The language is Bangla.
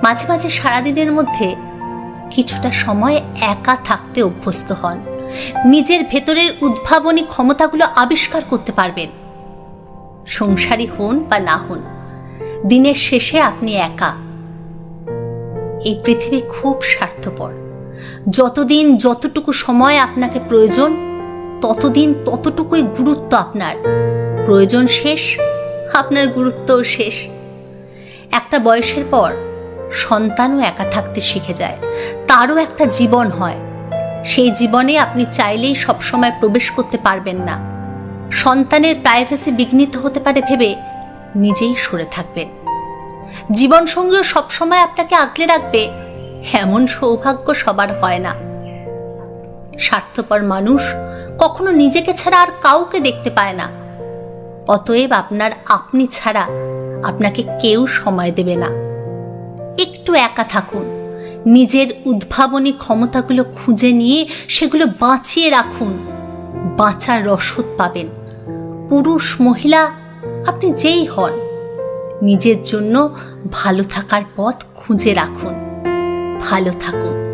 মাঝে মাঝে সারাদিনের মধ্যে কিছুটা সময় একা থাকতে অভ্যস্ত হন। নিজের ভেতরের উদ্ভাবনী ক্ষমতাগুলো আবিষ্কার করতে পারবেন। সংসারী হন বা না হন, দিনের শেষে আপনি একা। এই পৃথিবী খুব স্বার্থপর। যতদিন যতটুকু সময় আপনাকে প্রয়োজন, ততদিন ততটুকুই গুরুত্ব আপনার। প্রয়োজন শেষ, আপনার গুরুত্বও শেষ। একটা বয়সের পর সন্তানও একা থাকতে শিখে যায়, তারও একটা জীবন হয়। সেই জীবনে আপনি চাইলেই সবসময় প্রবেশ করতে পারবেন না। সন্তানের প্রাইভেসি বিঘ্নিত হতে পারে ভেবে নিজেই সরে থাকবেন। জীবনসঙ্গীও সবসময় আপনাকে আগলে রাখবে, এমন সৌভাগ্য সবার হয় না। স্বার্থপর মানুষ কখনো নিজেকে ছাড়া আর কাউকে দেখতে পায় না। অতএব আপনার আপনি ছাড়া আপনাকে কেউ সময় দেবে না। একটু একা থাকুন, নিজের উদ্ভাবনী ক্ষমতাগুলো খুঁজে নিয়ে সেগুলো বাঁচিয়ে রাখুন। বাঁচার রসদ পাবেন। পুরুষ মহিলা আপনি যেই হন, নিজের জন্য ভালো থাকার পথ খুঁজে রাখুন। ভালো থাকুন।